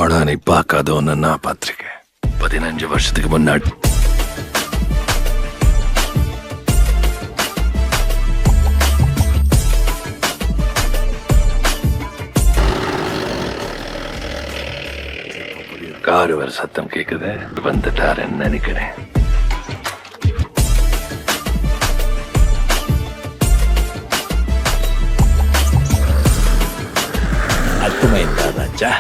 ஆனா நீ பார்க்காத ஒன்னு நான் பார்த்திருக்கேன் 15 வருஷத்துக்கு முன்னாடி. காரு வர சத்தம் கேக்குது, வந்துட்டாருன்னு நினைக்கிறேன். அர்த்தமைந்தா ராஜா.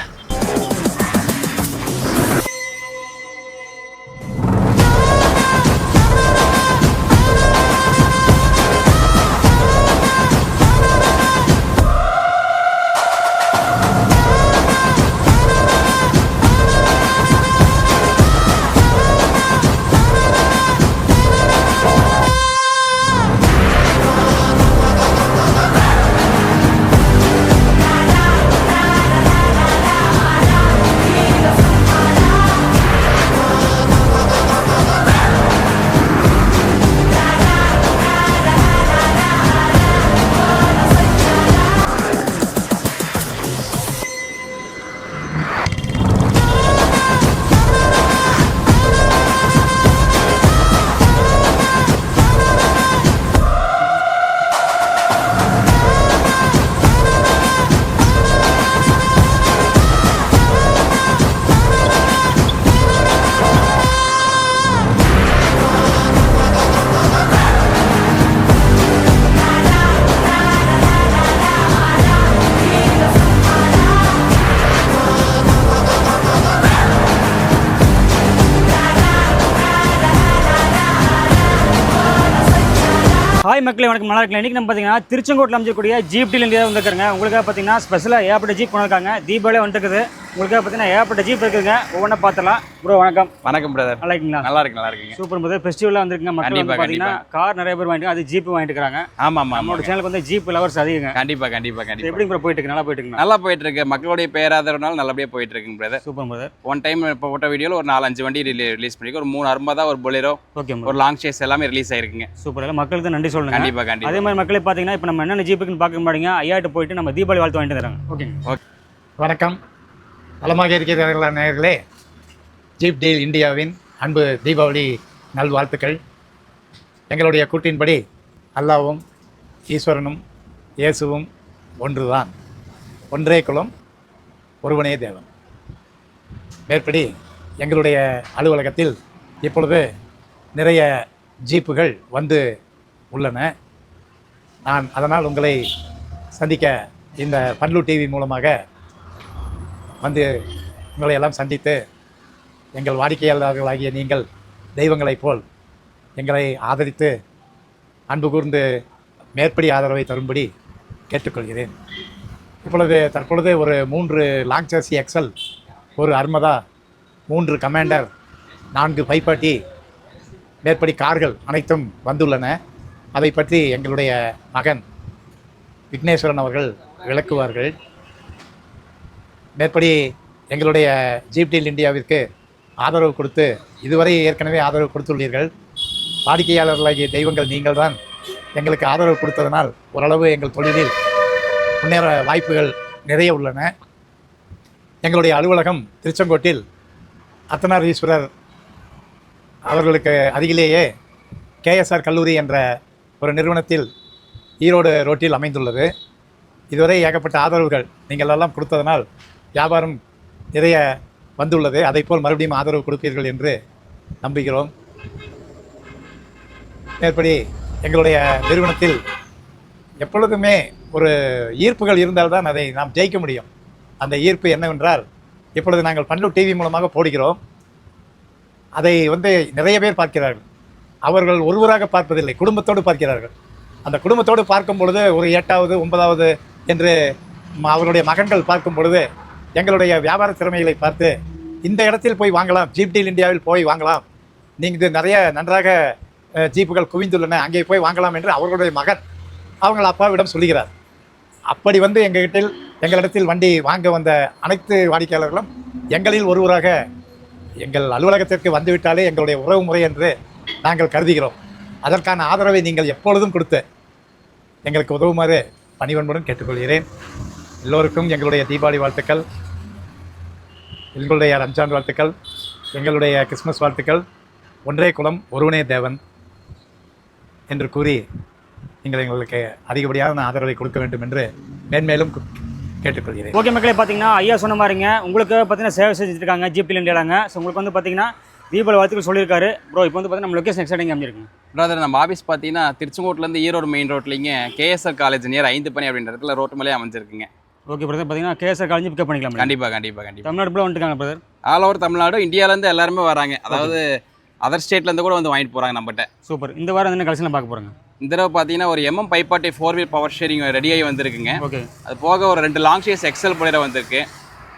ஹாய் மக்களே, வணக்கம். நல்லா இருக்கலாம். இன்றைக்கி நம்ம பார்த்தீங்கன்னா திருச்செங்கோட்டில் அமைச்சக்கூடிய ஜீப் டீல் இந்தியா வந்துருக்காங்க. உங்களுக்காக பார்த்தீங்கன்னா ஸ்பெஷலாக ஏகப்பட்ட ஜீப் கொண்டிருக்காங்க. தீபாவளி வந்துருக்குது. உங்களுக்காக பார்த்தீங்கன்னா ஏகப்பட்ட ஜீப் இருக்குதுங்க. ஒவ்வொன்றா பார்த்துலாம். ப்ரோ வணக்கம். வணக்கம் பிரதர். நல்லா இருக்கீங்களா? நல்லா இருக்கு, நல்லா இருக்குங்க. Super brother. ஃபெஸ்டிவலாக வந்துருக்குங்க. மக்கள் வந்து பார்த்தீங்கன்னா கார் நிறைய பேர் வாங்கிட்டு அது ஜீப் வாங்கிட்டு இருக்காங்க. ஆமாம் ஆமாம். நம்மளோட சேனலுக்கு வந்து ஜீப் லவர்ஸ் அதிகங்க. கண்டிப்பாக கண்டிப்பாக கண்டிப்பாக. எப்படி ப்ரோ போயிட்டு இருக்கு? நல்லா போயிட்டு இருக்கு. நல்லா போயிட்டு இருக்கு. மக்களுடைய பேராதரவுனால நல்லபடியாக போயிட்டு இருக்குங்க brother. Super brother. One time இப்போ போட்ட வீடியோவில் ஒரு 4-5 வண்டி ரிலீஸ் பண்ணிருக்கு. ஒரு 3 அரும்பதா, ஒரு பொலேரோ, ஓகே, ஒரு லாங் சேஸ் எல்லாமே ரிலீஸ் ஆயிருக்குங்க. சூப்பர். மக்களுக்கு நன்றி சொல்லுங்க. கண்டிப்பாக கண்டிப்பாக. அதே மாதிரி மக்களே பார்த்தீங்கன்னா இப்போ நம்ம என்னென்ன ஜீப்புக்குன்னு பார்க்க மாட்டீங்க. ஐயாட்டு போயிட்டு நம்ம தீபாவளி வாழ்த்து வாங்கிட்டு தராங்க. ஓகேங்க. ஓகே, வணக்கம். நலமாக இருக்கிறார்களா நேயர்களே? ஜீப் டீல் இந்தியாவின் அன்பு தீபாவளி நல்வாழ்த்துக்கள். எங்களுடைய கூட்டின்படி அல்லாவும் ஈஸ்வரனும் இயேசுவும் ஒன்றுதான், ஒன்றே குலம், ஒருவனே தேவன். மேற்படி எங்களுடைய அலுவலகத்தில் இப்பொழுது நிறைய ஜீப்புகள் வந்து உள்ளன. நான் அதனால் உங்களை சந்திக்க இந்த பன்லு டிவி மூலமாக வந்து உங்களை எல்லாம் சந்தித்து எங்கள் வாடிக்கையாளர்களாகிய நீங்கள் தெய்வங்களைப் போல் எங்களை ஆதரித்து அன்பு கூர்ந்து மேற்படி ஆதரவை தரும்படி கேட்டுக்கொள்கிறேன். தற்பொழுது ஒரு 3 லாங் சர்சி எக்ஸல், ஒரு அர்மதா, 3 கமாண்டர், 4 540 மேற்படி கார்கள் அனைத்தும் வந்துள்ளன. அதை பற்றி எங்களுடைய மகன் விக்னேஸ்வரன் அவர்கள் விளக்குவார்கள். மேற்படி எங்களுடைய ஜீப் டீல் இந்தியாவிற்கு ஆதரவு கொடுத்து இதுவரை ஏற்கனவே ஆதரவு கொடுத்துள்ளீர்கள். வாடிக்கையாளர்களாகிய தெய்வங்கள் நீங்கள் தான். எங்களுக்கு ஆதரவு கொடுத்ததனால் ஓரளவு எங்கள் தொழிலில் முன்னேற வாய்ப்புகள் நிறைய உள்ளன. எங்களுடைய அலுவலகம் திருச்செங்கோட்டில் அர்த்தநாரீஸ்வரர் அவர்களுக்கு அருகிலேயே கேஎஸ்ஆர் கல்லூரி என்ற ஒரு நிறுவனத்தில் ஈரோடு ரோட்டில் அமைந்துள்ளது. இதுவரை ஏகப்பட்ட ஆதரவுகள் நீங்கள் எல்லாம் கொடுத்ததனால் வியாபாரம் நிறைய வந்துள்ளது. அதைப்போல் மறுபடியும் ஆதரவு கொடுப்பீர்கள் என்று நம்புகிறோம். மேற்படி எங்களுடைய நிறுவனத்தில் எப்பொழுதுமே ஒரு ஈர்ப்புகள் இருந்தால்தான் அதை நாம் ஜெயிக்க முடியும். அந்த ஈர்ப்பு என்னவென்றால், இப்பொழுது நாங்கள் பன்லு டிவி மூலமாக போடுகிறோம். அதை நிறைய பேர் பார்க்கிறார்கள். அவர்கள் ஒருவராக பார்ப்பதில்லை, குடும்பத்தோடு பார்க்கிறார்கள். அந்த குடும்பத்தோடு பார்க்கும் பொழுது ஒரு 8வது 9வது என்று அவருடைய மகன்கள் பார்க்கும் பொழுது எங்களுடைய வியாபார திறமைகளை பார்த்து இந்த இடத்தில் போய் வாங்கலாம், ஜீப் டீல் இந்தியாவில் போய் வாங்கலாம், நீங்கள் நிறைய நன்றாக ஜீப்புகள் குவிந்துள்ளன, அங்கே போய் வாங்கலாம் என்று அவர்களுடைய மகன் அவங்கள் அப்பாவிடம் சொல்லுகிறார். அப்படி எங்களிடத்தில் வண்டி வாங்க வந்த அனைத்து வாடிக்கையாளர்களும் எங்களில் ஒருவராக எங்கள் அலுவலகத்திற்கு வந்துவிட்டாலே எங்களுடைய உறவு முறை என்று நாங்கள் கருதுகிறோம். அதற்கான ஆதரவை நீங்கள் எப்பொழுதும் கொடுத்து எங்களுக்கு உதவுமாறு பணிவன்புடன் கேட்டுக்கொள்கிறேன். எல்லோருக்கும் எங்களுடைய தீபாவளி வாழ்த்துக்கள், எங்களுடைய ரம்ஜான் வாழ்த்துக்கள், எங்களுடைய கிறிஸ்மஸ் வாழ்த்துக்கள். ஒன்றே குலம் ஒருவனே தேவன் என்று கூறி நீங்கள் எங்களுக்கு அதிகப்படியான ஆதரவை கொடுக்க வேண்டும் என்று மேன்மேலும் கேட்டுக்கொள்கிறேன். ஓகே மக்களே, பார்த்தீங்கன்னா ஐயா சொன்ன மாதிரிங்க உங்களுக்கு பார்த்தீங்கன்னா சேவை செஞ்சுட்டு இருக்காங்க ஜீப் டீல் இந்தியாங்க. ஸோ உங்களுக்கு வந்து பார்த்தீங்கன்னா தீபாவளி வாழ்த்துக்கள் சொல்லியிருக்காரு. ப்ரோ இப்போ வந்து பார்த்தீங்கன்னா நம்ம லொக்கேஷன் எக்ஸைட்டிங் அமைஞ்சிருக்குங்க. பிரதர் நம்ம ஆஃபீஸ் பார்த்தீங்கன்னா திருச்செங்கோட்டிலேருந்து ஈரோடு மெயின் ரோட்லிங்க கேஎஸ்ஆர் காலேஜ் நியர் 5 பனி அப்படின்ற இடத்துல ரோட்டு மேலே அமைஞ்சிருக்குங்க. ஓகே பிரதர், பார்த்தீங்கன்னா கேஎஸ்ஆர் காலேஜ் பிக்கப் பண்ணிக்கலாம். கண்டிப்பாக தமிழ்நாடு ஃபுல்லாக வந்துட்டுருக்காங்க பிரதர். ஆல் ஓவர் தமிழ்நாடு, இந்தியாவிலேருந்து எல்லாருமே வராங்க. அதாவது அதர் ஸ்டேட்லேருந்து கூட வந்து வாங்கிட்டு போகிறாங்க நம்மகிட்ட. சூப்பர். இந்த வாரம் என்ன கலெக்ஷன் பார்க்க போகிறாங்க? இந்த தடவை பார்த்தீங்கன்னா ஒரு எம்எம் 540 4 வீல் பவர் ஷேரிங் ரெடியாகி வந்திருக்குங்க. ஓகே. அது போக ஒரு 2 லாங் ஷேஸ் எக்ஸல் பொலிரோ வந்திருக்கு.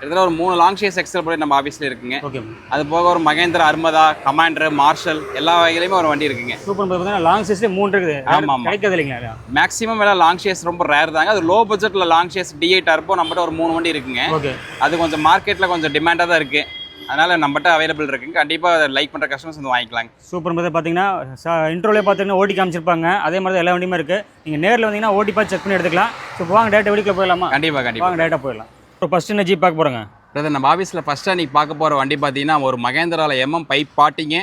இதில் ஒரு 3 லாங் ஷேஸ் எக்ஸல் பொலிரோ நம்ம ஆஃபீஸில் இருக்குங்க. ஓகே. அது போக ஒரு மகேந்திரா அர்மதா, கமாண்டர், மார்ஷல் எல்லா வகையிலையுமே ஒரு வண்டி இருக்குங்க. சூப்பர். பார்த்தீங்கன்னா லாங் ஷேஸ்லேயே 3 இருக்குது. ஆமாம், கிடைக்காது இல்லைங்களா? மேக்ஸிமம் எல்லாம் லாங் ஷேஸ் ரொம்ப ரேர் தாங்க. அது லோ பட்ஜெட்டில் லாங் ஷேஸ் D8 டர்போ நம்மகிட்ட ஒரு 3 வண்டி இருக்குங்க. ஓகே. அது கொஞ்சம் மார்க்கெட்டில் கொஞ்சம் டிமாண்டாக தான் இருக்குது. அதனால் நம்மகிட்ட அவைலபிள் இருக்குங்க. கண்டிப்பாக அதை லைக் பண்ணுற கஸ்டமர்ஸ் வந்து வாங்கிக்கலாங்க. சூப்பர். பார்த்தீங்கன்னா இன்ட்ரோலே பார்த்தீங்கன்னா ஓட்டி காமிச்சிருப்பாங்க. அதே மாதிரி தான் எல்லா வண்டியுமே இருக்குது. நீங்கள் நேரில் வந்தீங்கன்னா ஓட்டி பார்த்து செக் பண்ணி எடுத்துக்கலாம். ஸோ வாங்க டேட்டா வீடியோக்குள்ள போயிடலாமா? கண்டிப்பாக வாங்க டேட்டா போயிடலாம். இப்போ ஃபஸ்ட்டு என்ன ஜீப் பார்க்க போகிறோங்க? பிரதர் நம்ம ஆஃபீஸில் ஃபஸ்ட்டாக நீங்கள் பார்க்க போகிற வண்டி பார்த்தீங்கன்னா ஒரு மகேந்திராவில் MM 540ங்க.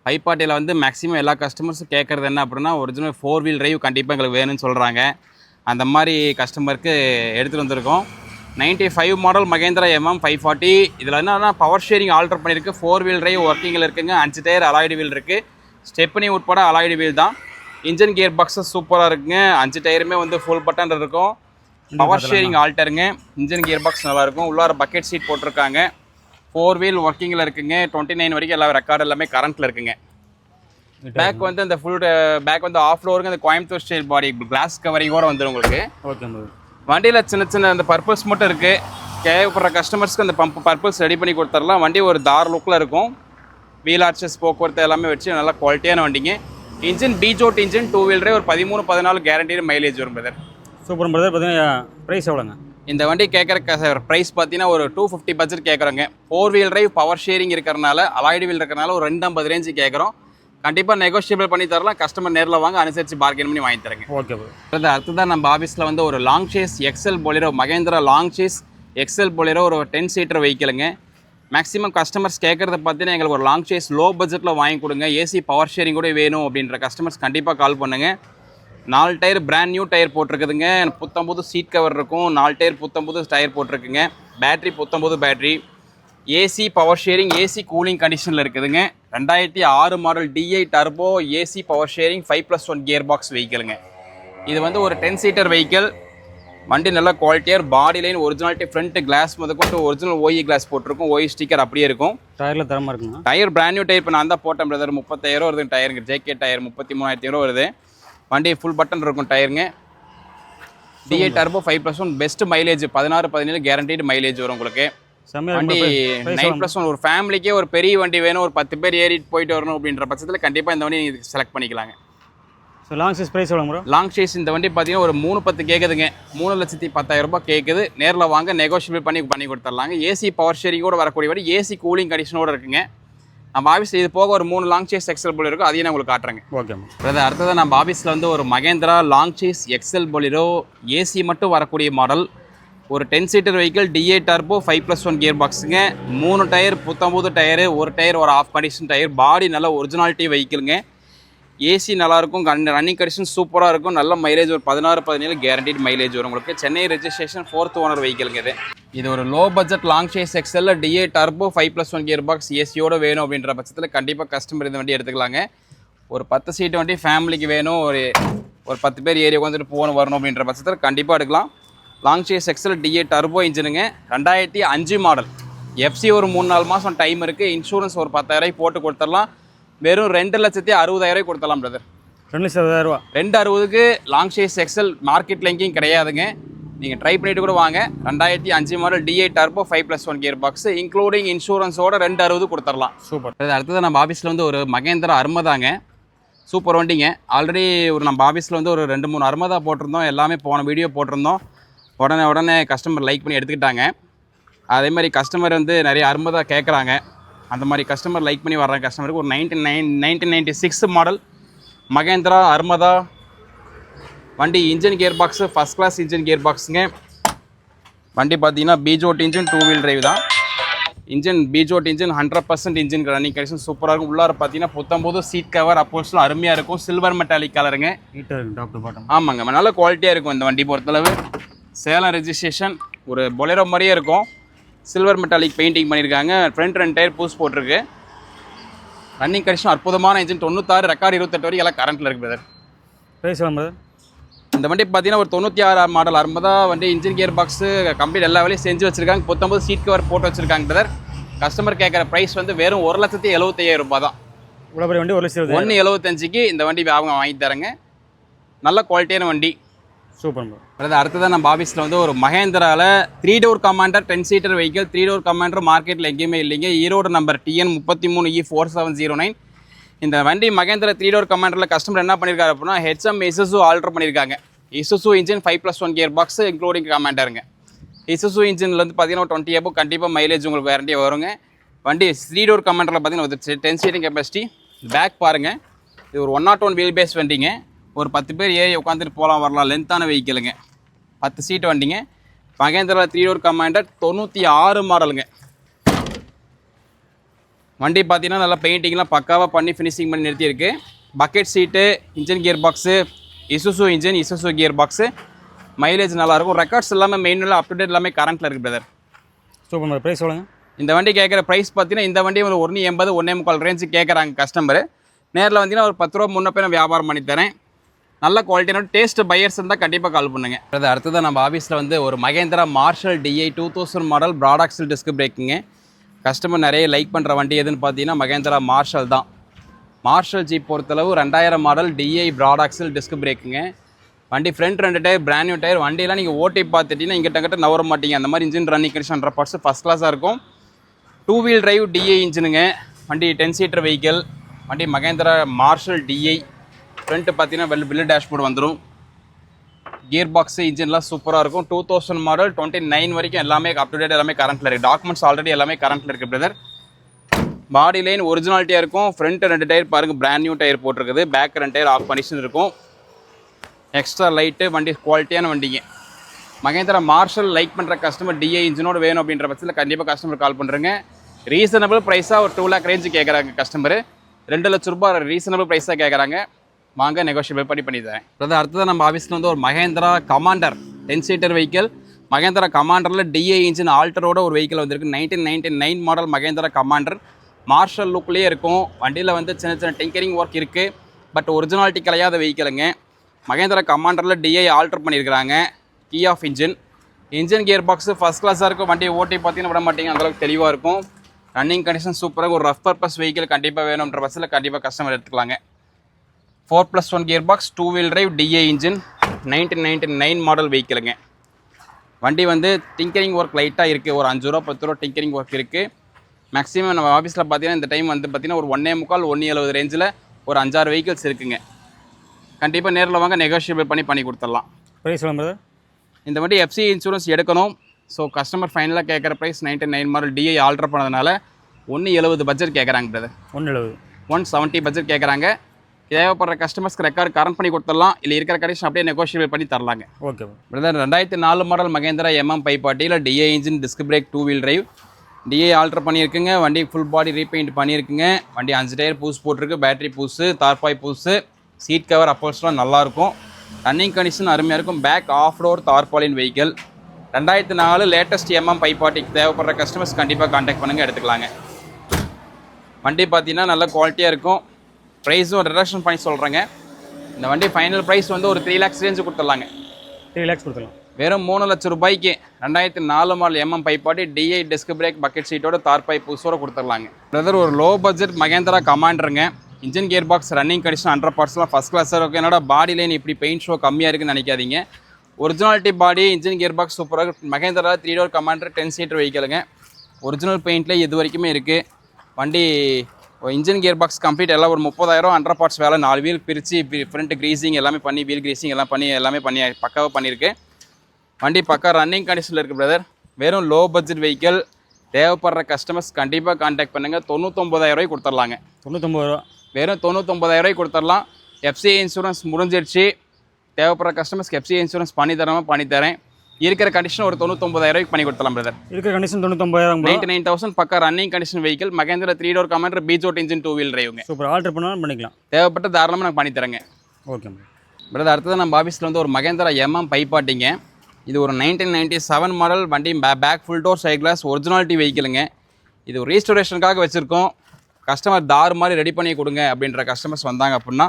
540ல் வந்து மேக்ஸிமம் எல்லா கஸ்டமர்ஸும் கேட்குறது என்ன அப்படின்னா ஒரிஜினல் 4 வீல் டிரைவ் கண்டிப்பாக எங்களுக்கு வேணும்னு சொல்கிறாங்க. அந்த மாதிரி கஸ்டமருக்கு எடுத்துகிட்டு வந்திருக்கோம். 95 மாடல் மகேந்திரா MM 540. இதில் என்னன்னா பவர் ஷேரிங் ஆல்டர் பண்ணியிருக்கு. 4 வீல் டிரைவ் ஒர்க்கிங்கில் இருக்குங்க. 5 டயர் அலாய்டு வீல் இருக்குது. ஸ்டெப்னி உட்பட அலாய்டு வீல் தான். இன்ஜின் கியர் பாக்ஸஸ் சூப்பராக இருக்குங்க. 5 டயருமே வந்து ஃபுல் பட்டன் இருக்கும். பவர் ஷேரிங் ஆல்டருங்க. இன்ஜின் கியர் பாக்ஸ் நல்லாயிருக்கும். உள்ளார பக்கெட் சீட் போட்டிருக்காங்க. 4 வீல் ஒர்க்கிங்கில் இருக்குங்க. 29 வரைக்கும் எல்லா ரெக்கார்டு எல்லாமே கரண்ட்டில் இருக்குங்க. பேக் வந்து அந்த ஃபுல் பேக் வந்து ஆஃப் ஃப்ளோருக்கு அந்த கோயம்புத்தூர் ஸ்டைல் பாடி கிளாஸ் கவரிங்கோடு வந்துடும் உங்களுக்கு. ஓகே. வண்டியில் சின்ன அந்த பர்பல்ஸ் மட்டும் இருக்குது. தேவைப்படுற கஸ்டமர்ஸ்க்கு அந்த பர்பல்ஸ் ரெடி பண்ணி கொடுத்துடலாம். வண்டி ஒரு தார் லுக்கில் இருக்கும். வீல் ஆர்ச்சஸ் போக்குவரத்து எல்லாமே வச்சு நல்லா குவாலிட்டியான வண்டிங்க. Engine Peugeot engine 2 wheel drive ஒரு 13-14 கேரண்டீடு மைலேஜ் வரும் பிரதர். Super brother. பார்த்தீங்கன்னா ப்ரைஸ் எவ்வளோங்க? இந்த வண்டி கேட்குற ப்ரைஸ் பார்த்தீங்கன்னா ஒரு 250 பட்ஜெட் கேட்குறோங்க. 4 வீல் டிரைவ் பவர் ஷேரிங் இருக்கிறனால அலாய்டு வீல் இருக்கிறனால ஒரு 250 ரேஞ்சு கேட்குறோம். கண்டிப்பாக நெகோஷியபிள் பண்ணி தரலாம். கஸ்டமர் நேரில் வாங்க, அனுசரித்து பார்கெயின் பண்ணி வாங்கி தரேங்க. ஓகே. அடுத்ததான் நம்ம ஆஃபீஸில் வந்து ஒரு long chassis XL Bolero Mahindra long chassis XL Bolero ஒரு 10 சீட்டர் வெஹிக்கிளுங்க. மேக்ஸிமம் கஸ்டமர்ஸ் கேட்குறத பார்த்தீங்கன்னா எங்களுக்கு ஒரு லாங் சேஸ் லோ பட்ஜெட்டில் வாங்கி கொடுங்க, ஏசி பவர் ஷேரிங் கூட வேணும் அப்படின்ற கஸ்டமர்ஸ் கண்டிப்பாக கால் பண்ணுங்கள். 4 டயர் பிராண்ட் நியூ டயர் போட்டிருக்குதுங்க. புத்தம்புது சீட் கவர் இருக்கும். 4 டயர் புத்தம்புது டயர் போட்டிருக்குங்க. பேட்ரி புத்தம்புது battery. AC power steering, AC cooling கண்டிஷனில் இருக்குதுங்க. 2006 model D8 turbo AC power steering 5+1 gear box வெஹிக்கிளுங்க. இது வந்து ஒரு 10 சீட்டர் வெஹிக்கிள். வண்டி நல்ல குவாலிட்டியாக body line originality front glass முதற்கொண்டு ஒரிஜினல் OE கிளாஸ் போட்டிருக்கும். OE ஸ்டிக்கர் அப்படியே இருக்கும். டயரில் தரமாக இருக்குங்க. டயர் பிராண்ட் நியூ டயர் இப்போ நான் தான் போட்டேன் பிரதர். 30,000 வருது டயருங்க. JK டயர் 33,000 வருது. வண்டி ஃபுல் பட்டன் இருக்கும் டயருங்க. D8 turbo 5+1 best mileage 16-17 guaranteed mileage வரும் உங்களுக்கு. வண்டி 9+1 ஒரு ஃபேமிலிக்கே ஒரு பெரிய வண்டி வேணும், ஒரு 10 பேர் ஏறிட்டு போயிட்டு வரணும் அப்படின்ற பட்சத்தில் கண்டிப்பாக இந்த வண்டி நீங்கள் செலக்ட் பண்ணிக்கலாங்க. ஸோ லாங் சைஸ் ப்ரைஸ் எவ்வளோ ப்ரோ? லாங் சைஸ் இந்த வண்டி பார்த்தீங்கன்னா ஒரு 310 கேட்குதுங்க. 3,10,000 ரூபாய் கேட்குது. நேரில் வாங்க, நெகோஷியபிள் பண்ணி கொடுத்துடலாங்க. ஏசி பவர் ஷேரிங்கோடு வரக்கூடிய வண்டி, ஏசி கூலிங் கண்டிஷனோடு இருக்குங்க. நம்ம ஆஃபீஸில் இது போக ஒரு 3 லாங் சேஸ் எக்ஸல் பொலிரோ இருக்கும். அதையும் நான் உங்களுக்கு காட்டுறேங்க. ஓகே. பிரதர் அடுத்தது நம்ம ஆஃபீஸில் வந்து ஒரு Mahindra long chassis XL Bolero AC மட்டும் வரக்கூடிய மாடல். ஒரு 10 seater vehicle D8 turbo 5+1 gear பாக்ஸுங்க. 3 டயர் புத்தம்புது டயரு, ஒரு டயர் ஒரு ஆஃப் கண்டிஷன் டயர். பாடி நல்ல ஒரிஜினாலிட்டி வெஹிக்கிளுங்க. ஏசி நல்லாயிருக்கும். ரன்னிங் கண்டிஷன் சூப்பராக இருக்கும். நல்ல மைலேஜ் ஒரு 16-17 கேரண்டீட் மைலேஜ் வரும் உங்களுக்கு. சென்னை ரெஜிஸ்ட்ரேஷன் 4th ஓனர் வெஹிக்கிளுங்க இது. இது ஒரு லோ பட்ஜெட் லாங் சேஸ் எக்ஸலில் D8 டர்போ 5+1 கியர் பாக்ஸ் ஏசியோடு வேணும் அப்படின்ற பட்சத்தில் கண்டிப்பாக கஸ்டமர் இந்த வண்டி எடுத்துக்கலாங்க. ஒரு 10 சீட்டு வண்டி ஃபேமிலிக்கு வேணும், ஒரு 10 பேர் ஏரியா வந்துட்டு போகணும் வரணும் அப்படின்ற பட்சத்தில் கண்டிப்பாக எடுக்கலாம். Long chassis Excel D8 turbo இன்ஜினுங்க. 2005 மாடல். FC ஒரு 3-4 மாதம் டைம் இருக்குது. இன்சூரன்ஸ் ஒரு 10,000 போட்டு கொடுத்துடலாம். வெறும் 2,60,000 கொடுத்தலாம் பிரதர். 2,60,000. 260க்கு லாங் சேஸ் எக்ஸல் மார்க்கெட்டில் எங்கேயும் கிடையாதுங்க. நீங்கள் ட்ரை பண்ணிவிட்டு கூட வாங்க. 2005 model D8 turbo 5+1 gear box including இன்சூரன்ஸோட 260 கொடுத்துடலாம். சூப்பர். அடுத்தது நம்ம ஆஃபீஸில் வந்து ஒரு மகேந்திரா அர்மதாங்க. சூப்பர் வண்டிங்க. ஆல்ரெடி ஒரு நம்ம ஆஃபீஸில் வந்து ஒரு 2-3 அர்மதா போட்டிருந்தோம். எல்லாமே போன வீடியோ போட்டிருந்தோம். உடனே கஸ்டமர் லைக் பண்ணி எடுத்துக்கிட்டாங்க. அதே மாதிரி கஸ்டமர் வந்து நிறைய அர்மதா கேட்குறாங்க. அந்த மாதிரி கஸ்டமர் லைக் பண்ணி வர்ற கஸ்டமருக்கு ஒரு 1996 மாடல் மகேந்திரா அர்மதா வண்டி. Engine gear box first class engine gear பாக்ஸுங்க. வண்டி பார்த்தீங்கன்னா பீஜோட் இன்ஜின் 2 வீல் டிரைவ் தான். Engine Peugeot engine 100% engine running condition சூப்பராக இருக்கும். உள்ளார பார்த்தீங்கன்னா புத்தம்போது சீட் கவர் அப்போஸ்லாம் அருமையாக இருக்கும். சில்வர் மெட்டாலிக் கலருங்க. நீட்டாக இருக்கும் டாப் டு பாட்டம். ஆமாங்க, நல்ல குவாலிட்டியாக இருக்கும் இந்த வண்டி பொறுத்தளவு. சேலம் ரெஜிஸ்ட்ரேஷன், ஒரு பொலேரோ மாதிரியே இருக்கும். சில்வர் மெட்டாலிக் பெயிண்டிங் பண்ணியிருக்காங்க. ஃப்ரண்ட் 2 டயர் பூஸ் போட்டிருக்கு. ரன்னிங் கண்டிஷன் அற்புதமான இன்ஜின். 96 ரெக்கார்டு 28 வரைக்கும் எல்லாம் கரண்ட்டில் இருக்குது பிரதர். ப்ரைஸ் எவ்வளோ பிரதர்? இந்த வண்டி பார்த்தீங்கன்னா ஒரு 96 மாடல் 60 வண்டி. இன்ஜின் கியர் பாக்ஸு கம்ப்ளீட் எல்லா வேலையும் செஞ்சு வச்சிருக்காங்க. 19 சீட் கவர் போட்டு வச்சிருக்காங்க பிரதர். கஸ்டமர் கேட்குற ப்ரைஸ் வந்து வெறும் 1,75,000 ரூபாய் தான். இவ்வளோ பெரிய வண்டி 1,75,000க்கு இந்த வண்டி அவங்க வாங்கி தரேங்க. நல்ல குவாலிட்டியான வண்டி. Super bro. பிரதர் அடுத்ததான் நம்ம ஆஃபீஸில் வந்து ஒரு மகேந்திராவில் 3 door Commander 10 seater vehicle. 3 door commander மார்க்கெட்டில் எங்கேயுமே இல்லைங்க. Erode number TN 33E4709. இந்த வண்டி மகேந்திரா 3 டோர் கமாண்டரில் கஸ்டமர் என்ன பண்ணியிருக்காரு அப்படின்னா HM இசுசு ஆல்டர் பண்ணியிருக்காங்க. Isuzu engine 5+1 gear box including கமாண்டருங்க. இசுசு இன்ஜினில் வந்து பார்த்தீங்கன்னா 20 above கண்டிப்பாக மைலேஜ் உங்களுக்கு வேரண்டியாக வருங்க. வண்டி 3 டோர் கமாண்டரில் பார்த்தீங்கன்னா 10 சீட்டிங் கெப்பாசிட்டி. பேக் பாருங்கள், இது ஒரு 101 வீல் பேஸ் வண்டிங்க. ஒரு 10 பேர் ஏறி உட்காந்துட்டு போகலாம் வரலாம். லென்த்தான வெஹிக்கிளுங்க. 10 சீட் வண்டிங்க. மகேந்திரா 3 டோர் கமாண்டர் 96 மாடலுங்க. வண்டி பார்த்தீங்கன்னா நல்லா பெயிண்டிங்லாம் பக்காவாக பண்ணி ஃபினிஷிங் பண்ணி நிறுத்தியிருக்கு. Bucket seat, engine gear box, Isuzu engine, Isuzu gear box, mileage நல்லாயிருக்கும். ரெக்கார்ட்ஸ் எல்லாமே மெயினில் அப் டு டேட் எல்லாமே கரண்ட்டில் இருக்குது பிரதர். சூப்பர். ப்ரைஸ் சொல்லுங்கள். இந்த வண்டி கேட்குற ப்ரைஸ் பார்த்தீங்கன்னா இந்த வண்டி ஒரு 180 1.25 ரேஞ்சு கேட்குறாங்க கஸ்டமர். நேரில் வந்தீங்கன்னா ஒரு 10 ரூபா முன்ன போய் நான் வியாபாரம் பண்ணி தரேன். நல்ல குவாலிட்டியான டேஸ்ட் பையர்ஸ் இருந்தால் கண்டிப்பாக கால் பண்ணுங்க. அது அடுத்ததான் நம்ம ஆஃபீஸில் வந்து ஒரு மகேந்திரா மார்ஷல் DI 2000 மாடல் ப்ராடாக்ஸில் டிஸ்க் பிரேக்குங்க. கஸ்டமர் நிறைய லைக் பண்ணுற வண்டி எதுன்னு பார்த்தீங்கன்னா மகேந்திரா மார்ஷல் தான். மார்ஷல் ஜீப் பொறுத்தளவு 2000 மாடல் DI ப்ராடாக்ஸில் டிஸ்க் பிரேக்குங்க. வண்டி front 2 tyre brand new tyre. வண்டியெல்லாம் நீங்கள் ஓட்டி பார்த்துட்டிங்கன்னா இங்கிட்ட நவர மாட்டீங்க. அந்த மாதிரி இன்ஜின் ரன்னிங் கண்டிஷன் 100% ஃபஸ்ட் கிளாஸாக இருக்கும். 2 வீல் டிரைவ் DI இன்ஜினுங்க. வண்டி 10 சீட்டர் வெஹிக்கிள். வண்டி மகேந்திரா மார்ஷல் DI. ஃப்ரண்ட்டு பார்த்தீங்கன்னா பில்லு டேஷ்போர்டு வந்துடும். கியர் பாக்ஸு இன்ஜின்லாம் சூப்பராக இருக்கும். 2000 மாடல் 29 வரைக்கும் எல்லாமே அப் டு டேட் எல்லாமே கரண்ட்டில் இருக்குது. டாக்குமெண்ட்ஸ் ஆல்ரெடி எல்லாமே கரண்ட்டில் இருக்குது பிரதர். பாடி லைன் ஒரிஜினாலிட்டியாக இருக்கும். ஃப்ரண்ட் 2 டயர் பாருங்கள் பிராண்ட் நியூ டயர் போட்டிருக்குது. பேக் 2 டயர் ஆஃப் கண்டிஷன் இருக்கும். Extra light. வண்டி குவாலிட்டியான வண்டிங்க. மகேந்திரா மார்ஷல் லைக் பண்ணுற கஸ்டமர் DI இன்ஜினோடு வேணும் அப்படின்ற பட்சத்தில் கண்டிப்பாக கஸ்டமர் கால் பண்ணுறேங்க. ரீசனபிள் ப்ரைஸாக ஒரு 2 lakh ரேஞ்சு கேட்குறாங்க கஸ்டமர். 2 லட்ச ரூபாய் ரீசனபிள் ப்ரைஸாக கேட்குறாங்க. வாங்க நெகோஷியபிள் பண்ணி தரேன். அதாவது அடுத்தது நம்ம ஆஃபீஸில் வந்து ஒரு Mahindra Commander 10 seater vehicle. Mahindra கமாண்டரில் DI இன்ஜின் ஆல்டரோட ஒரு வெஹிக்கிள் வந்திருக்கு. 1999 மாடல் மகேந்திரா கமாண்டர். மார்ஷல் லுக்லேயே இருக்கும். வண்டியில் வந்து சின்ன சின்ன டிங்கரிங் ஒர்க் இருக்குது. பட் ஒரிஜினாலிட்டி கலையாத வெஹிக்கிளுங்க. மகேந்திரா கமாண்டரில் DI ஆல்டர் பண்ணியிருக்கிறாங்க. Key off engine. Engine gear box first கிளாஸாக இருக்கும். வண்டியை ஓட்டி பார்த்தீங்கன்னா விட மாட்டீங்க, அந்தளவுக்கு தெளிவாக இருக்கும். ரன்னிங் கண்டிஷன் சூப்பராக. ஒரு ரஃப் பர்பஸ் வெஹிக்கிள் கண்டிப்பாக வேணுன்ற பஸ்ஸில் கண்டிப்பாக கஸ்டமர் எடுத்துக்கலாங்க. 4+1 gear box 2 wheel drive DI engine 1999 model வெஹிக்கிளுங்க. வண்டி வந்து டிங்கரிங் ஒர்க் லைட்டாக இருக்குது. ஒரு 5 ரூபா 10 ரூபா டிங்கரிங் ஒர்க் இருக்குது. மேக்ஸிமம் நம்ம ஆஃபீஸில் பார்த்தீங்கன்னா இந்த டைம் வந்து பார்த்தீங்கன்னா ஒரு 1.25 170 ரேஞ்சில் ஒரு 5-6 வெஹிக்கிள்ஸ் இருக்குங்க. கண்டிப்பாக நேரில் வாங்க நெகோஷியபிள் பண்ணி கொடுத்துடலாம். ப்ரைஸ் சொல்லுங்கள். இந்த வண்டி FC இன்சூரன்ஸ் எடுக்கணும். ஸோ கஸ்டமர் ஃபைனலாக கேட்குற ப்ரைஸ் 99 மாடல் DI ஆல்டர் பண்ணதுனால 170 பட்ஜெட் கேட்குறாங்க பிரதர். 170 பட்ஜெட் கேட்குறாங்க. தேவைப்படுற கஸ்டமர்ஸ்க்கு ரெக்கார்டு கரண்ட் பண்ணி கொடுத்துடலாம். இல்லை இருக்கிற கண்டிஷன் அப்படியே நெகோஷியபிள் பண்ணி தரலாங்க. Okay brother 2004 model Mahindra MM540 DI engine disc brake 2 wheel drive. DI alter பண்ணியிருக்குங்க. வண்டி ஃபுல் பாடி ரீபெயிண்ட் பண்ணியிருக்குங்க. வண்டி 5 டயர் பூஸ் போட்டிருக்கு. பேட்டரி பூஸு, தார்பாய் பூஸு, சீட் கவர் அப்போஸ்லாம் நல்லாயிருக்கும். ரன்னிங் கண்டிஷன் அருமையாக இருக்கும். Back half door tarpaulin vehicle. 2004 latest MM540 தேவைப்படுற கஸ்டமர்ஸ் கண்டிப்பாக கான்டாக்ட் பண்ணுங்கள், எடுத்துக்கலாங்க. வண்டி பார்த்தீங்கன்னா நல்ல குவாலிட்டியாக இருக்கும். ப்ரைஸும் ரிடக்ஷன் பண்ணி சொல்கிறேங்க. இந்த வண்டி ஃபைனல் ப்ரைஸ் வந்து ஒரு 3 lakhs ரேஞ்சு கொடுத்துடலாங்க. 3 lakhs கொடுத்துடலாம். வெறும் 3 லட்ச ரூபாய்க்கு 2004 model MM540 DI disc brake bucket சீட்டோட தார்பாய் பூஸோட கொடுத்துடலாங்க. பிரதர் ஒரு லோ பட்ஜெட் மகேந்திரா கமாண்டருங்க. Engine gear box running condition 100% first கிளாஸாக இருக்கும். என்னோட பாடி லைன் இப்படி பெயிண்ட் ஷோ கம்மியாக இருக்குன்னு நினைக்காதீங்க. Originality body, engine gear box சூப்பராக இருக்கும். மகேந்திரா 3 டோர் கமாண்டர் 10 சீட்டர் வெஹிக்கிளுங்க. ஒரிஜினல் பெயிண்ட்லேயே இது வரைக்குமே இருக்குது. வண்டி இன்ஜின் கியர் பாக்ஸ் கம்ப்ளீட் எல்லாம் ஒரு 30,000 100 parts வேலை. 4 வீல் பிரித்து ஃப்ரண்ட் க்ரீஸிங் எல்லாமே பண்ணி, வீல் க்ரீஸிங் எல்லாம் பண்ணி எல்லாமே பக்காவாக பண்ணியிருக்கு. வண்டி பக்கா ரன்னிங் கண்டிஷனில் இருக்குது பிரதர். வெறும் லோ பட்ஜெட் வெஹிக்கிள். தேவைப்படுற கஸ்டமர்ஸ் கண்டிப்பாக கான்டாக்ட் பண்ணுங்கள். 99,000 கொடுத்துடலாங்க. 99,000 வெறும் 99,000 கொடுத்துடலாம். FCI இன்சூரன்ஸ் முடிஞ்சிடுச்சு. தேவைப்படுற கஸ்டமர்ஸ்க்கு FCI இன்சூரன்ஸ் பண்ணி தரேன். இருக்கிற கண்டிஷன் ஒரு 99,000 பண்ணி கொடுத்தலாம் பிரதர். இருக்கிற கண்டிஷன் 99,000 ப்ரோ. 99,000 பக்கா running condition vehicle. Mahindra 3 door Commander Peugeot engine 2 wheel டிரைவுங்க. சூப்பர். ஆல்டர் பண்ணாலும் பண்ணிக்கலாம். தேவைப்பட்ட தாராளமாக நான் பண்ணி தரேங்க. Okay brother. அடுத்தது நம்ம ஆஃபீஸில் வந்து ஒரு மகேந்திரா பைப்பாட்டிங்க. இது ஒரு 1997 மாடல் வண்டி. Back full door side glass originality வெஹிக்கிளுங்க. இது ஒரு ரீஸ்டோரேஷனுக்காக வச்சுருக்கோம். கஸ்டமர் தார் மாதிரி ரெடி பண்ணி கொடுங்க அப்படின்ற கஸ்டமர்ஸ் வந்தாங்க அப்படின்னா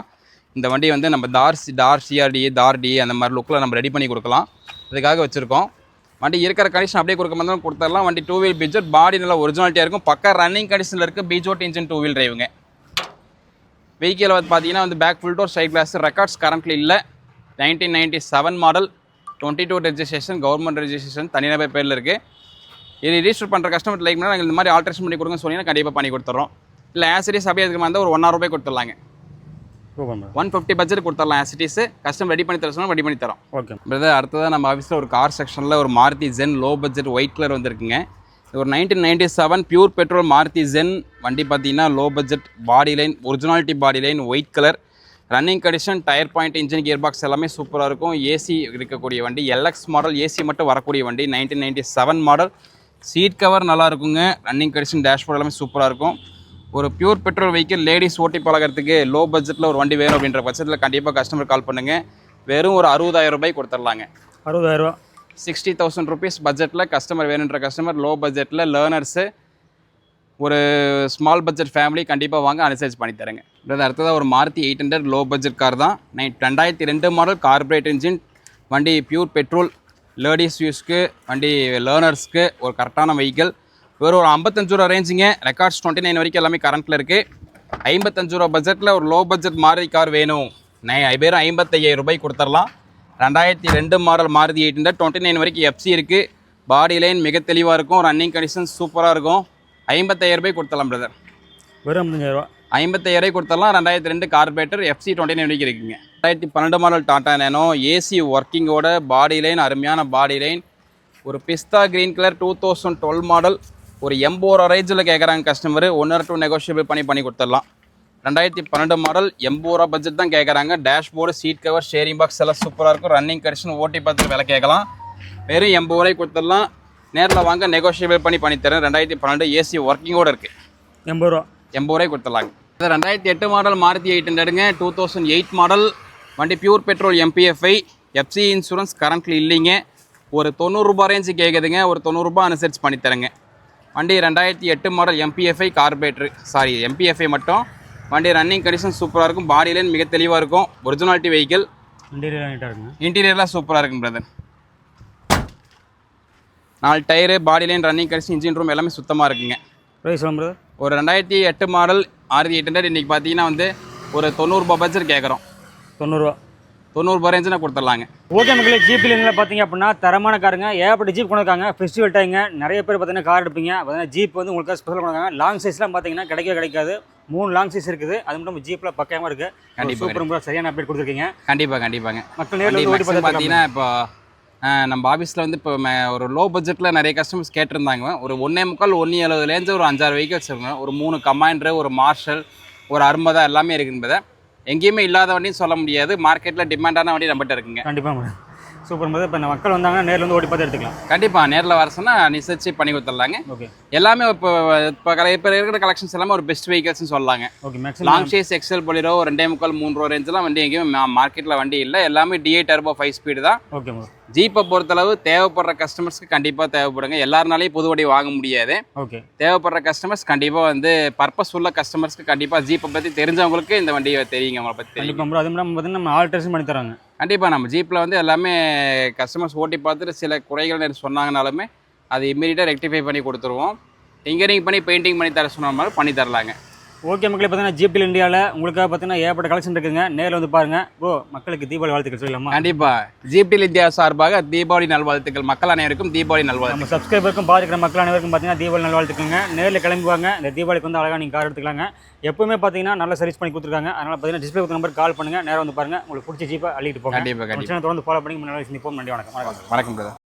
இந்த வண்டி வந்து நம்ம தார் சிஆர்டி தார் டி அந்த மாதிரி லுக்கில் நம்ம ரெடி பண்ணி கொடுக்கலாம். அதுக்காக வச்சுருக்கோம். வண்டி இருக்கிற கண்டிஷன் அப்படியே கொடுக்க மாதிரி கொடுத்துடலாம். வண்டி 2 வீல் பீஜோட். பாடி நல்லா ஒரிஜினாலிட்டியாக இருக்கும். பக்கா ரன்னிங் கண்டிஷனில் இருக்குது. பீஜோட் இன்ஜின் 2 வீல் டிரைவுங்க. வெஹிக்கிள் வந்து பார்த்தீங்கன்னா வந்து back full door side glass. Records currently இல்லை. 1997 மாடல். 22 ரெஜிஸ்ட்ரேஷன். Government registration. தனிநபர் பேரில் இருக்குது. இது ரிஜிஸ்டர் பண்ணுற கஸ்டமர் லைக் நாங்கள் இந்த மாதிரி ஆல்ட்ரேஷன் பண்ணி கொடுங்க சொன்னீங்கன்னா கண்டிப்பாக பண்ணி கொடுத்துட்றோம். இல்லை ஆசிரியஸ் அப்படியே இருக்கிற மாதிரி ஒரு ₹1,000 கொடுத்துடலாங்க. 150 பட்ஜெட் கொடுத்துடலாம். ஆசிட்டிஸ் கஸ்டமர் ரெடி பண்ணி தர சொன்னால் ரெடி பண்ணி தரோம். Okay brother. அடுத்ததாக நம்ம ஆஃபீஸில் ஒரு கார் செக்ஷனில் ஒரு Maruti Zen low budget white colour வந்துருக்குங்க. இது ஒரு 1997 பியூர் பெட்ரோல் மாருதி ஜென் வண்டி. பார்த்தீங்கன்னா low budget. Body line originality body line white colour. Running condition. Tyre point engine gear box எல்லாமே சூப்பராக இருக்கும். ஏசி இருக்கக்கூடிய வண்டி. LX model. ஏசி மட்டும் வரக்கூடிய வண்டி. 1997 மாடல். சீட் கவர் நல்லா இருக்குங்க. Running condition. டேஷ்போர்ட் எல்லாமே சூப்பராக இருக்கும். ஒரு பியூர் பெட்ரோல் வெஹிக்கிள் லேடிஸ் ஓட்டி பழகிறதுக்கு லோ பட்ஜெட்டில் ஒரு வண்டி வேணும் அப்படின்ற பட்சத்தில் கண்டிப்பாக கஸ்டமர் கால் பண்ணுங்கள். வெறும் ஒரு ₹60,000 கொடுத்துடலாங்க. 60,000. 60,000 ருபீஸ் பட்ஜெட்டில் கஸ்டமர் வேணுன்ற கஸ்டமர் லோ பட்ஜெட்டில் லேர்னர்ஸு ஒரு ஸ்மால் பட்ஜெட் ஃபேமிலி கண்டிப்பாக வாங்க அனுசரிச்சு பண்ணி தரேங்க. அடுத்ததாக ஒரு மாருதி 800 லோ பட்ஜெட் கார் தான். 2002 மாடல் கார்பரேட் இன்ஜின் வண்டி. Pure petrol. லேடிஸ் யூஸ்க்கு வண்டி. லேர்னர்ஸ்க்கு ஒரு கரெக்டான வெஹிக்கிள். வெறும் ஒரு ₹55 ரேஞ்சுங்க. ரெக்கார்ட்ஸ் 29 வரைக்கும் எல்லாமே கரண்ட்டில் இருக்குது. ₹55 பட்ஜெட்டில் ஒரு லோ பட்ஜெட் மாருதி கார் வேணும். வெறும் ₹55,000 கொடுத்துடலாம். 2002 மாடல் மாருதி 800 29 வரைக்கும் எஃப்சி இருக்குது. பாடி லைன் மிக தெளிவாக இருக்கும். ரன்னிங் கண்டிஷன் சூப்பராக இருக்கும். ₹55,000 கொடுத்துடலாம் பிரதர். வெறும் ₹55,000. ₹55,000 கொடுத்துடலாம். 2002 கார்பரேட்டர். எஃப்சி 29 வரைக்கும் இருக்குங்க. 2012 மாடல் டாடா நேனோ. ஏசி ஒர்க்கிங்கோட. பாடி லைன் அருமையான பாடி லைன். ஒரு பிஸ்தா க்ரீன் கலர். 2012 மாடல். ஒரு ₹80,000 ரேஞ்சில் கேட்குறாங்க கஸ்டமர். 1 or 2 நெகோஷியபிள் பண்ணி கொடுத்துடலாம். 2012 மாடல். ₹80,000 பட்ஜெட் தான் கேட்குறாங்க. Dashboard seat cover sharing box எல்லாம் சூப்பராக இருக்கும். ரன்னிங் கண்டிஷன் ஓட்டி பார்த்து விலை கேட்கலாம். வெறும் ₹80,000 கொடுத்துடலாம். நேரில் வாங்க நெகோஷியபிள் பண்ணி தரேன். 2012 ஏசி ஒர்க்கிங்கோடு இருக்குது. ₹80,000 கொடுத்துடலாங்க. 2008 மாடல் மாருதி 800ங்க. 2008 மாடல் வண்டி. Pure petrol MPFI. FC insurance currently இல்லைங்க. ஒரு ₹90 ரேஞ்சு கேட்குதுங்க. ஒரு ₹90 அனுசரிச்சு பண்ணித்தரேங்க. வண்டி 2008 மாடல் எம்பிஎஃப்ஐ கார்பரேட்டர். எம்பிஎஃப்ஐ மட்டும். வண்டி ரன்னிங் கண்டிஷன் சூப்பராக இருக்கும். பாடி லைன் மிக தெளிவாக இருக்கும். Originality vehicle. இன்டீரியர்லாம் சூப்பராக இருக்கும் பிரதர். 4 டயரு. பாடி line running condition engine room எல்லாமே சுத்தமாக இருக்குங்க. ஒரு 2008 மாடல் மாருதி 800 இன்றைக்கி பார்த்தீங்கன்னா வந்து ஒரு ₹90 பட்ஜெட் கேட்குறோம். ₹90 ரேஞ்சுனா கொடுத்துடலாங்க. ஓகே மக்களே. ஜீப் லைனில் பார்த்தீங்க அப்படின்னா தரமான காருங்க. ஏகப்பட்ட ஜீப் கொண்டிருக்காங்க. ஃபெஸ்டிவல் டைங்க. நிறைய பேர் பார்த்தீங்கன்னா கார் எடுப்பீங்க. பார்த்தீங்கன்னா ஜீப் வந்து உங்களுக்கு ஸ்பெஷல் கொண்டிருக்காங்க. லாங் சைஸ்லாம் பார்த்தீங்கன்னா கிடைக்காது. 3 லாங் சைஸ் இருக்குது. அது மட்டும் ஜீப்பில் பக்கமாக இருக்குது. கண்டிப்பாக சூப்பர். சரியான அப்டேட் கொடுத்துருக்கீங்க. கண்டிப்பாங்க. மக்கள் நேரில் ஓடி பார்த்தீங்கன்னா இப்போ நம்ம ஆஃபீஸில் வந்து இப்போ ஒரு லோ பட்ஜெட்டில் நிறைய கஸ்டமர்ஸ் கேட்டிருந்தாங்க. ஒரு 1.75 ஒரு 5-6 வெஹிக்கிள் வச்சுருக்கோம். ஒரு 3 கமாண்டரு, ஒரு மார்ஷல், ஒரு அர்மதா எல்லாமே இருக்குன்றதை எங்கேயுமே இல்லாத வண்டியும் சொல்ல முடியாது. மார்க்கெட்டில் டிமாண்டான வண்டி நம்மகிட்ட இருக்குங்க. கண்டிப்பாக சூப்பர். இப்போ மக்கள் வந்தாங்கன்னா நேரில் வந்து ஓடி பார்த்து எடுத்துக்கலாம். கண்டிப்பாக நேரில் வர சொன்னால் நிச்சயிச்சு பண்ணி கொடுத்துடலாங்க. ஓகே. எல்லாமே இப்போ இருக்கிற கலெக்ஷன்ஸ் எல்லாமே ஒரு பெஸ்ட் வெஹிக்கல்ஸ்னு சொல்லலாங்க. Okay. Long chassis XL Bolero 2.25-3 ரேஞ்செலாம் வண்டி எங்கேயுமே மார்க்கெட்டில் வண்டி இல்லை. எல்லாமே DI டர்போ 5 ஸ்பீடு தான். ஓகே. ஜீப்பை பொறுத்தளவு தேவைப்படுற கஸ்டமர்ஸ்க்கு கண்டிப்பாக தேவைப்படுங்க. எல்லாருனாலையும் புது வண்டி வாங்க முடியாது. ஓகே. தேவைப்படுற கஸ்டமர்ஸ் கண்டிப்பாக வந்து பர்பஸ் உள்ள கஸ்டமர்ஸ்க்கு கண்டிப்பாக ஜீப்பை பற்றி தெரிஞ்சவங்களுக்கு இந்த வண்டியை தெரியுங்க. அவங்களை பற்றி கண்டிப்பாக. அது இல்லாமல் பார்த்தீங்கன்னா நம்ம ஆல்ட்ரேஷன் பண்ணி தராங்க. கண்டிப்பாக நம்ம ஜீப்பில் வந்து எல்லாமே கஸ்டமர்ஸ் ஓட்டி பார்த்துட்டு சில குறைகள் சொன்னாங்கனாலுமே அது இம்மீடியட்டாக ரெக்டிஃபை பண்ணி கொடுத்துருவோம். டிங்கரிங் பண்ணி பெயிண்டிங் பண்ணி தர சொன்ன மாதிரி பண்ணி தரலாங்க. ஓகே மக்களே. பார்த்தீங்கன்னா ஜீப் டீல் இந்தியாவில் உங்களுக்காக பார்த்தீங்கன்னா ஏகப்பட்ட கலெக்ஷன் இருக்குங்க. நேரில் வந்து பாருங்கள். மக்களுக்கு தீபாவளி வாழ்த்துக்கள் சொல்லலாமா? கண்டிப்பாக. ஜீப் டீல் இந்தியா சார்பாக தீபாவளி நல்வாழ்த்துக்கள். மக்கள் அனைவருக்கும் தீபாவளி நல்வாழ்த்து. நம்ம சப்ஸ்கிரைபருக்கும் பார்த்துக்கிற மக்கள் அனைவருக்கும் பார்த்தீங்கன்னா தீபாவளி நல்வாழ்த்துக்குங்க. நேரில் கிளம்புவாங்க. இந்த தீபாவளிக்கு வந்து அழகாக நீங்கள் கார் எடுத்துக்கலாங்க. எப்பவுமே பார்த்தீங்கன்னா நல்ல சர்வீஸ் பண்ணி கொடுத்துருக்காங்க. அதனால் பார்த்தீங்கன்னா டிஸ்பிளே கொடுத்த நம்பர் கால் பண்ணுங்கள். நேரம் வந்து பாருங்கள். உங்களுக்கு பிடிச்ச ஜீப்பை அள்ளிட்டு போங்க. கண்டிப்பாக தொடர்ந்து ஃபாலோ பண்ணி முன்னாடி நிற்போம். நன்றி. வணக்கம். வணக்கம் பிரதர்.